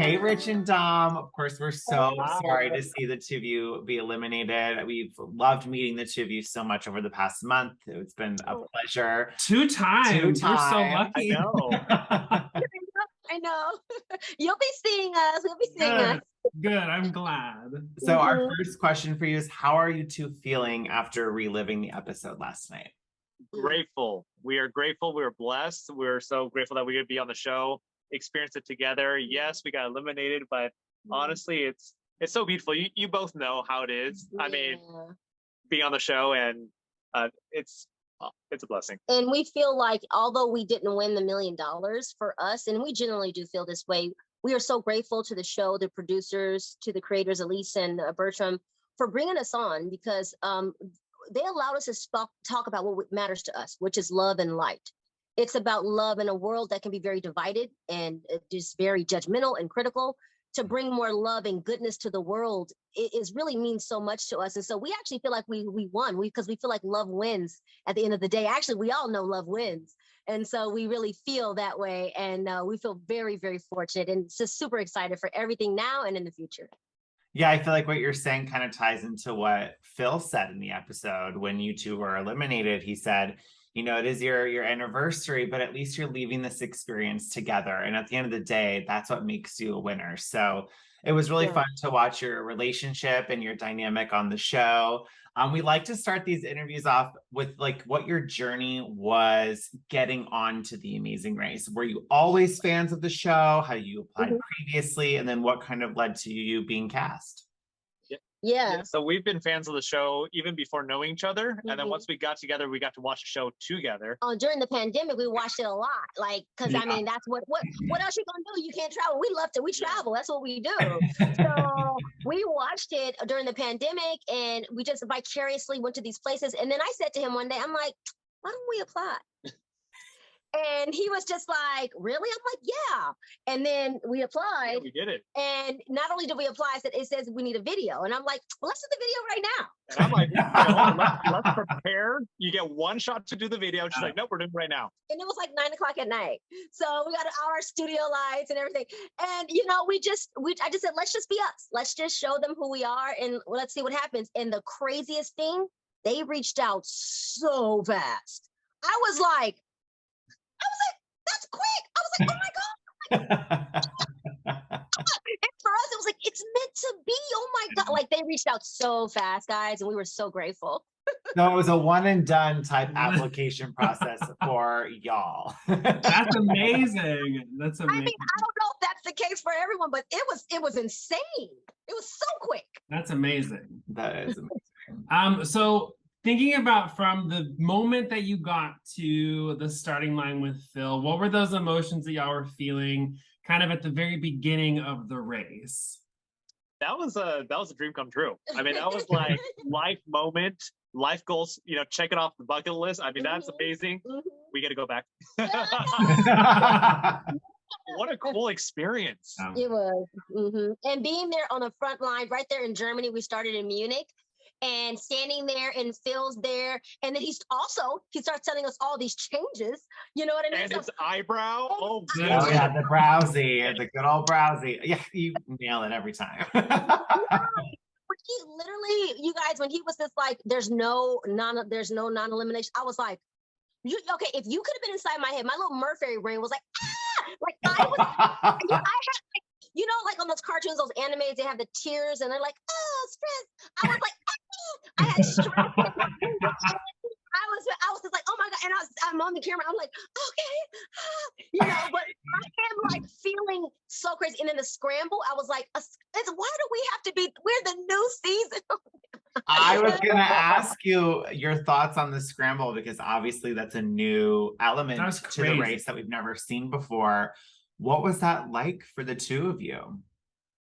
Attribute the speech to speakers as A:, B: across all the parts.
A: Hey, Rich and Dom. Of course, we're so
B: Wow.
A: sorry to see the two of you be eliminated. We've loved meeting the two of you so much over the past month. It's been a pleasure.
C: Two times. We're so
A: times.
C: lucky.
B: I know.
D: I know. You'll be seeing us. We'll be seeing us.
C: Good. I'm glad.
A: So our first question for you is, how are you two feeling after reliving the episode last night?
B: Grateful. We are grateful. We are blessed. We're so grateful that we could be on the show, experience it together. Yes, we got eliminated, but honestly, it's so beautiful. You both know how it is. I mean, being on the show, and it's a blessing.
D: And we feel like, although we didn't win the $1 million for us, and we generally do feel this way, we are so grateful to the show, the producers, to the creators, Elise and Bertram, for bringing us on, because they allowed us to talk about what matters to us, which is love and light. It's about love in a world that can be very divided and just very judgmental and critical. To bring more love and goodness to the world, it really means so much to us. And so we actually feel like we won, because we feel like love wins at the end of the day. Actually, we all know love wins. And so we really feel that way. And we feel very, very fortunate and just super excited for everything now and in the future.
A: Yeah, I feel like what you're saying kind of ties into what Phil said in the episode when you two were eliminated. He said, you know, it is your anniversary, but at least you're leaving this experience together. And at the end of the day, that's what makes you a winner. So it was really fun to watch your relationship and your dynamic on the show. We like to start these interviews off with like what your journey was getting onto The Amazing Race. Were you always fans of the show? How you applied previously? And then what kind of led to you being cast?
D: Yeah.
B: So we've been fans of the show even before knowing each other. And then once we got together, we got to watch the show together.
D: During the pandemic, we watched it a lot. Like, because I mean, that's what else you gonna do? You can't travel. We love to, we travel. That's what we do. So we watched it during the pandemic, and we just vicariously went to these places. And then I said to him one day, I'm like, why don't we apply? And he was just like, really? I'm like, yeah. And then we applied.
B: Yeah, we did it.
D: And not only did we apply, it says we need a video. And I'm like, well, let's do the video right now.
B: And I'm like, you know, let's prepare. You get one shot to do the video. She's like, nope, we're doing it right now.
D: And it was like 9:00 at night. So we got our studio lights and everything. And, you know, I just said, let's just be us. Let's just show them who we are and let's see what happens. And the craziest thing, they reached out so fast. I was like, that's quick. I was like, oh my God. And for us, it was like, it's meant to be. Oh my God. Like, they reached out so fast, guys. And we were so grateful.
A: So it was a one and done type application process for y'all.
C: That's amazing. That's amazing.
D: I mean, I don't know if that's the case for everyone, but it was insane. It was so quick.
C: That's amazing.
A: That is amazing.
C: So thinking about from the moment that you got to the starting line with Phil, what were those emotions that y'all were feeling kind of at the very beginning of the race?
B: That was a dream come true. I mean, that was like life moment, life goals, you know, check it off the bucket list. I mean, that's amazing. We got to go back. What a cool experience.
D: It was. And being there on the front line, right there in Germany, we started in Munich. And standing there, and Phil's there, and then he starts telling us all these changes. You know what I mean?
B: And his eyebrow. Oh
A: yeah, the browsy, the good old browsy. Yeah, you nail it every time.
D: He literally, you guys, when he was just like, there's no non-elimination. I was like, okay, if you could have been inside my head, my little Merfairy brain was like, like I had like, you know, like on those cartoons, those animes, they have the tears and they're like, oh, stress. I was like, I had stress. I was just like, oh my God. And I'm on the camera. I'm like, okay. You know, but I am like feeling so crazy. And in the Scramble, I was like, why do we have to be, we're the new season.
A: I was going to ask you your thoughts on the Scramble, because obviously that's a new element to the race that we've never seen before. What was that like for the two of you?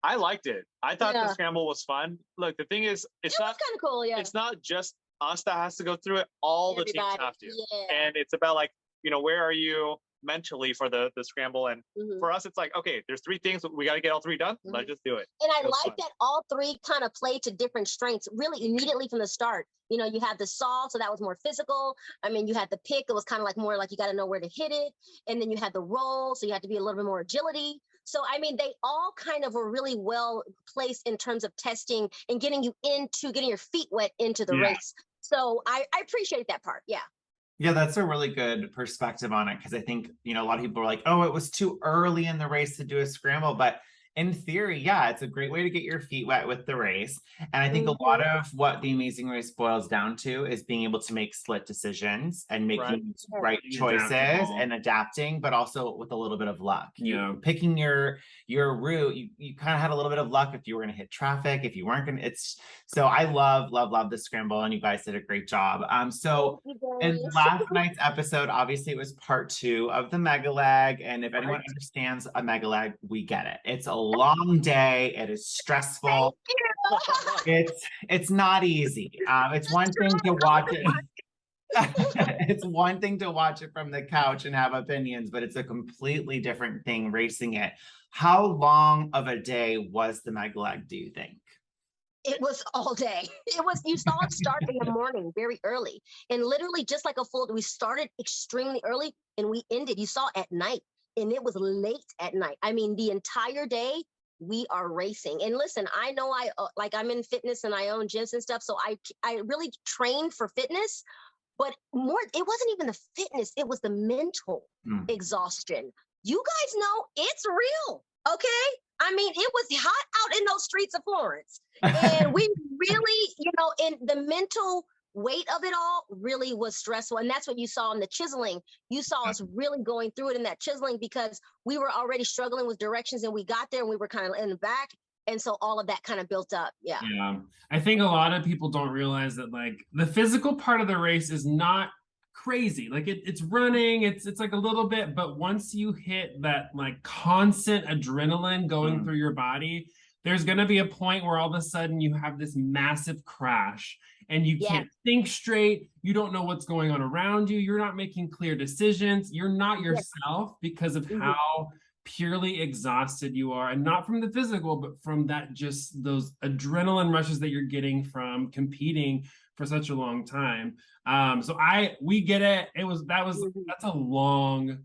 B: I liked it. I thought the Scramble was fun. Look, the thing is, it's not
D: kind of cool. Yeah,
B: it's not just us that has to go through it. All the teams have to, and it's about like, you know, where are you? mentally for the scramble. And for us, it's like, okay, there's 3 things we got to get all 3 done. Let's just do it.
D: And I
B: It was
D: like
B: fun.
D: that all 3 kind of play to different strengths really immediately from the start. You know, you had the saw, so that was more physical. I mean, you had the pick, it was kind of like more like you got to know where to hit it. And then you had the roll, so you had to be a little bit more agility. So, I mean, they all kind of were really well placed in terms of testing and getting your feet wet into the race. So I appreciate that part. Yeah.
A: Yeah, that's a really good perspective on it, because I think, you know, a lot of people are like, oh, it was too early in the race to do a scramble. But in theory, yeah, it's a great way to get your feet wet with the race. And I think a lot of what the Amazing Race boils down to is being able to make split decisions and making right choices and adapting, but also with a little bit of luck. You picking your route, you kind of had a little bit of luck if you were going to hit traffic, if you weren't going to. So I love the scramble, and you guys did a great job. So in last night's episode, obviously it was part 2 of the mega leg, and if anyone understands a mega leg, we get it. It's a long day. It is stressful. It's not easy. It's one thing to watch it. It's one thing to watch it from the couch and have opinions, but it's a completely different thing racing it. How long of a day was the mega leg, do you think?
D: It was all day. You saw it start in the morning, very early. And literally just like we started extremely early and we ended, you saw at night, and it was late at night. I mean, the entire day we are racing. And listen, I know I'm in fitness and I own gyms and stuff. So I really trained for fitness, but it wasn't even the fitness. It was the mental exhaustion. You guys know it's real. Okay. I mean, it was hot out in those streets of Florence. And we really, in the mental weight of it all really was stressful. And that's what you saw in the chiseling. You saw us really going through it in that chiseling, because we were already struggling with directions, and we got there and we were kind of in the back. And so all of that kind of built up. Yeah.
C: I think a lot of people don't realize that, like, the physical part of the race is not crazy. Like it's running, it's like a little bit, but once you hit that like constant adrenaline going through your body, there's going to be a point where all of a sudden you have this massive crash and you can't think straight. You don't know what's going on around you. You're not making clear decisions. You're not yourself because of how purely exhausted you are, and not from the physical, but from that, just those adrenaline rushes that you're getting from competing for such a long time. So we get it. That's a long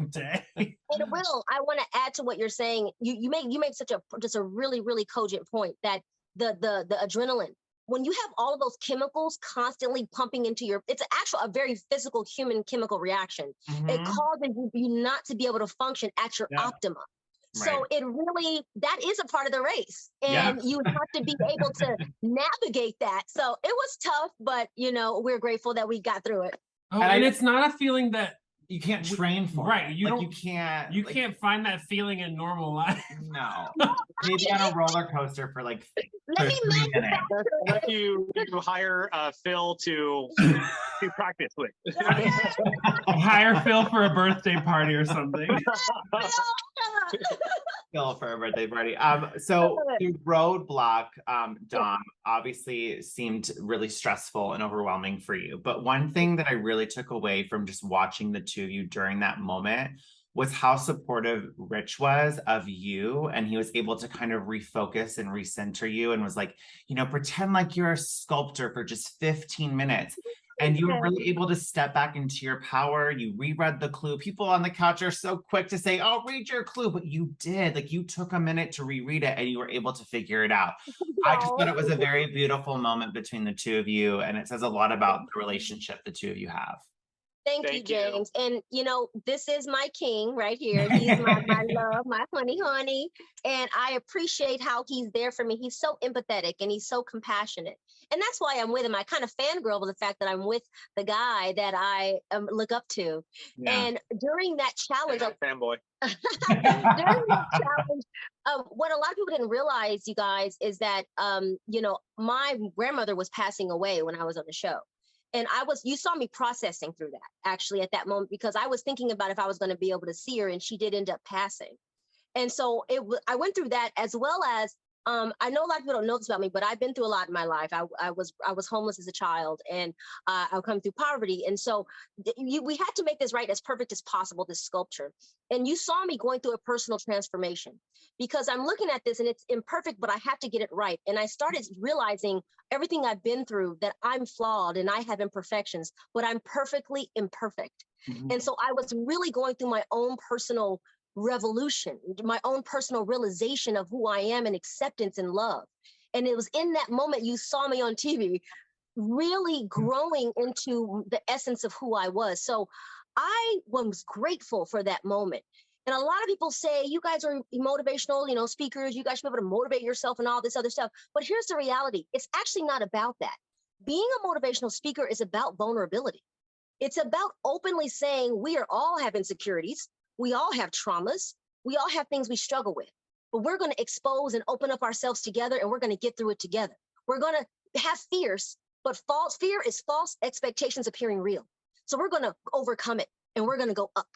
C: day.
D: And Will, I want to add to what you're saying. You make such a really, really cogent point that the adrenaline, when you have all of those chemicals constantly pumping into it's a very physical human chemical reaction. It causes you not to be able to function at your optimum. So that is a part of the race, and you have to be able to navigate that. So it was tough, but we're grateful that we got through it.
C: Oh, and it's not a feeing that
A: you can't train for,
C: right?
A: You can't
C: find that feeling in normal life.
A: No, maybe on a roller coaster for like 3 minutes.
B: Let you hire Phil to practice with.
C: Hire Phil for a birthday party or something.
A: Phil for a birthday party. So the Roadblock, Dom, obviously seemed really stressful and overwhelming for you. But one thing that I really took away from just watching the 2 of you during that moment was how supportive Rich was of you, and he was able to kind of refocus and recenter you, and was like, pretend like you're a sculptor for just 15 minutes. And you were really able to step back into your power. You reread the clue. People on the couch are so quick to say, oh, read your clue. But you did. Like, you took a minute to reread it and you were able to figure it out. I just thought it was a very beautiful moment between the 2 of you. And it says a lot about the relationship the 2 of you have.
D: Thank you, James. And, this is my king right here. He's my love, my honey. And I appreciate how he's there for me. He's so empathetic and he's so compassionate. And that's why I'm with him. I kind of fangirl with the fact that I'm with the guy that I look up to. Yeah. And during that challenge,
B: fanboy.
D: During that challenge, what a lot of people didn't realize, you guys, is that, my grandmother was passing away when I was on the show. And you saw me processing through that actually at that moment, because I was thinking about if I was going to be able to see her, and she did end up passing. And so I went through that, as well as I know a lot of people don't know this about me, but I've been through a lot in my life. I was homeless as a child, and I've come through poverty. And so we had to make this right as perfect as possible, this sculpture. And you saw me going through a personal transformation because I'm looking at this and it's imperfect, but I have to get it right. And I started realizing everything I've been through, that I'm flawed and I have imperfections, but I'm perfectly imperfect. Mm-hmm. And so I was really going through my own personal revolution, my own personal realization of who I am and acceptance and love. And it was in that moment you saw me on TV really growing into the essence of who I was. So I was grateful for that moment. And a lot of people say, you guys are motivational, speakers, you guys should be able to motivate yourself and all this other stuff. But here's the reality. It's actually not about that. Being a motivational speaker is about vulnerability. It's about openly saying we are all have insecurities. We all have traumas. We all have things we struggle with, but we're going to expose and open up ourselves together, and we're going to get through it together. We're going to have fears, but fear is false expectations appearing real. So we're going to overcome it, and we're going to go up.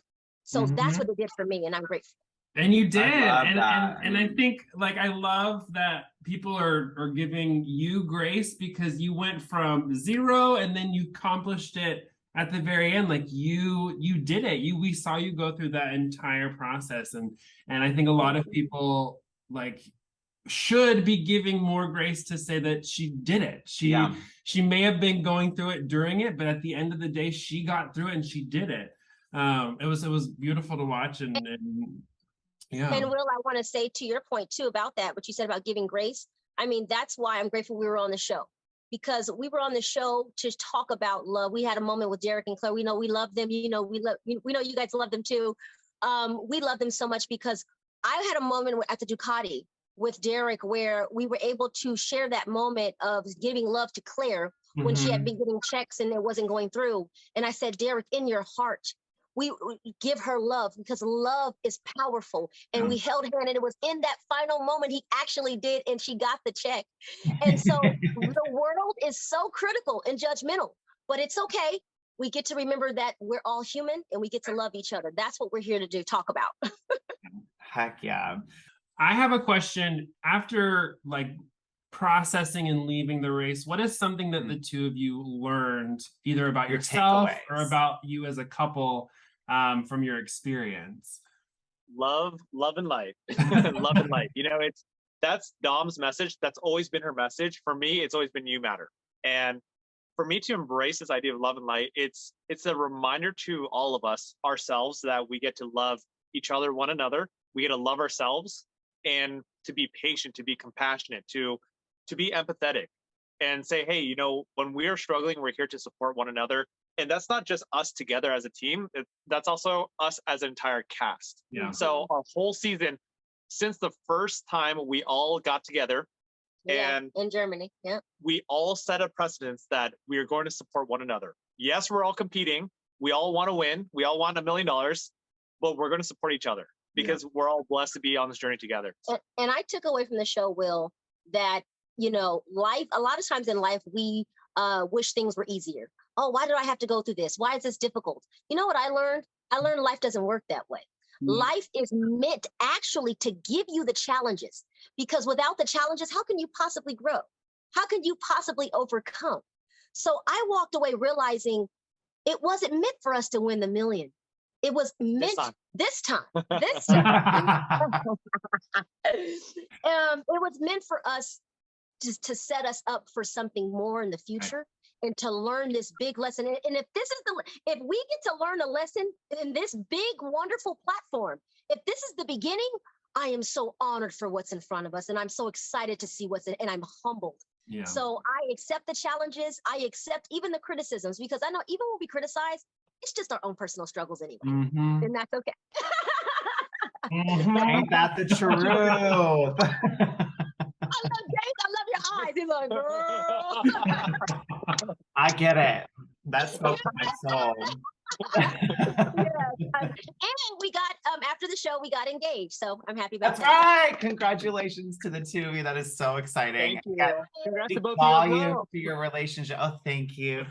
D: So that's what it did for me, and I'm grateful.
C: And you did. And I think, like, I love that people are giving you grace because you went from 0 and then you accomplished it at the very end. Like you did it. We saw you go through that entire process. And I think a lot of people like should be giving more grace to say that she did it. She may have been going through it during it, but at the end of the day, she got through it and she did it. It was beautiful to watch. And yeah.
D: And Will, I want to say to your point too about that, what you said about giving grace. I mean, that's why I'm grateful we were on the show. Because we were on the show to talk about love. We had a moment with Derek and Claire. We know we love them. We know you guys love them too. We love them so much because I had a moment at the Ducati with Derek where we were able to share that moment of giving love to Claire when she had been getting checks and it wasn't going through. And I said, Derek, in your heart, we give her love because love is powerful. And we held hand, and it was in that final moment he actually did, and she got the check. And so the world is so critical and judgmental, but it's okay. We get to remember that we're all human and we get to love each other. That's what we're here to do, talk about.
A: Heck yeah.
C: I have a question. After like processing and leaving the race, what is something that the two of you learned either about yourself or about you as a couple from your experience?
B: Love and light. Love and light. That's Dom's message. That's always been her message. For me, it's always been you matter. And for me to embrace this idea of love and light, it's a reminder to all of us, ourselves, that we get to love each other, one another. We get to love ourselves and to be patient, to be compassionate, to be empathetic and say, hey, when we're struggling, we're here to support one another. And that's not just us together as a team. That's also us as an entire cast.
C: Yeah.
B: So our whole season, since the first time we all got together, and
D: in Germany,
B: we all set a precedence that we are going to support one another. Yes, we're all competing. We all want to win. We all want $1 million, but we're going to support each other because we're all blessed to be on this journey together.
D: And I took away from the show, Will, that, life, a lot of times in life, we wish things were easier. Oh, why do I have to go through this? Why is this difficult? You know what I learned? I learned life doesn't work that way. Life is meant actually to give you the challenges, because without the challenges, how can you possibly grow? How can you possibly overcome? So I walked away realizing it wasn't meant for us to win the million. It was meant this time. It was meant for us to set us up for something more in the future. And to learn this big lesson. And if we get to learn a lesson in this big, wonderful platform, if this is the beginning, I am so honored for what's in front of us. And I'm so excited to see what's in, and I'm humbled.
C: Yeah.
D: So I accept the challenges. I accept even the criticisms, because I know even when we criticize, it's just our own personal struggles anyway. And that's okay.
A: Ain't that the truth?
D: I love James. I love your eyes. He's like, girl.
A: I get it. That's so my soul.
D: And we got after the show, we got engaged. So I'm happy about
A: that.
D: That's
A: right. Congratulations to the two of you. That is so exciting.
B: Thank you. Congrats to both
A: to your relationship. Oh, thank you.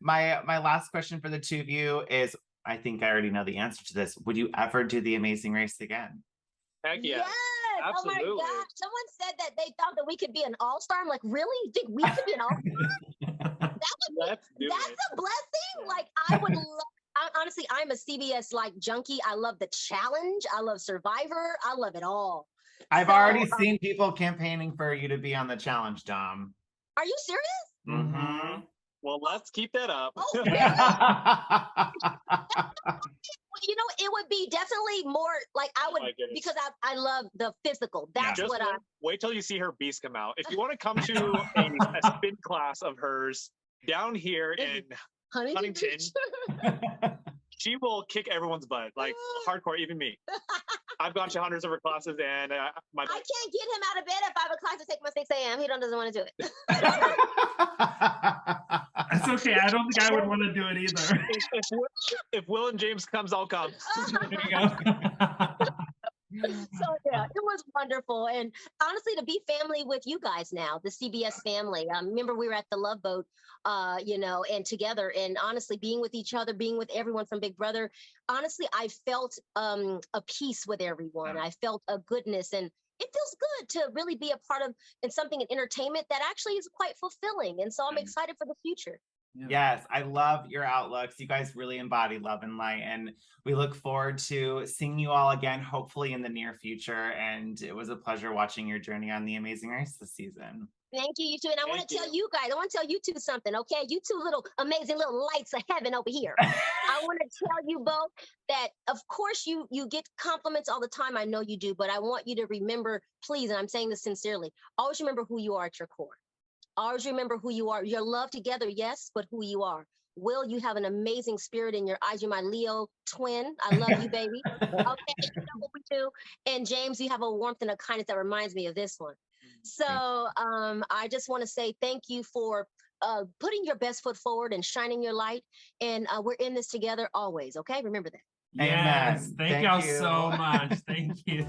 A: My last question for the two of you is, I think I already know the answer to this. Would you ever do the Amazing Race again?
B: Heck yeah. Absolutely.
D: Oh my God. Someone said that they thought that we could be an all-star. I'm like, really? You think we could be an all-star? That's a blessing. Like, I would love. Honestly, I'm a CBS like junkie. I love the challenge. I love Survivor. I love it all.
A: I've already seen people campaigning for you to be on the challenge, Dom.
D: Are you serious?
A: Mm-hmm.
B: Well, let's keep that up.
D: Oh, really? You know, it would be definitely more like I would because I love the physical. That's what I
B: wait till you see her beast come out. If you want to come to a spin class of hers down here in Huntington, she will kick everyone's butt, like hardcore, even me. I've gone to hundreds of her classes, and I can't
D: get him out of bed at 5 o'clock to take my 6 a.m. He doesn't want to do it.
C: That's okay. I don't think I would want to do it either.
B: If Will and James comes, I'll come.
C: There you go.
D: So yeah, it was wonderful, and honestly, to be family with you guys now, the CBS family. Remember, we were at the Love Boat, and together, and honestly, being with each other, being with everyone from Big Brother. Honestly, I felt a peace with everyone. I felt a goodness, and it feels good to really be a part of and something in entertainment that actually is quite fulfilling. And so I'm excited for the future.
A: Yes, I love your outlooks. You guys really embody love and light, and we look forward to seeing you all again, hopefully in the near future. And it was a pleasure watching your journey on The Amazing Race this season.
D: Thank you, you two. And I want to tell you guys, I want to tell you two something, okay? You two little amazing little lights of heaven over here. I want to tell you both that, of course, you get compliments all the time. I know you do, but I want you to remember, please, and I'm saying this sincerely, always remember who you are at your core. Always remember who you are. You're loved together, yes, but who you are. Will, you have an amazing spirit in your eyes. You're my Leo twin. I love you, baby. Okay, you know what we do. And James, you have a warmth and a kindness that reminds me of this one. So I just want to say thank you for putting your best foot forward and shining your light. And we're in this together always, okay? Remember that.
C: Yes, thank y'all so much. Thank you.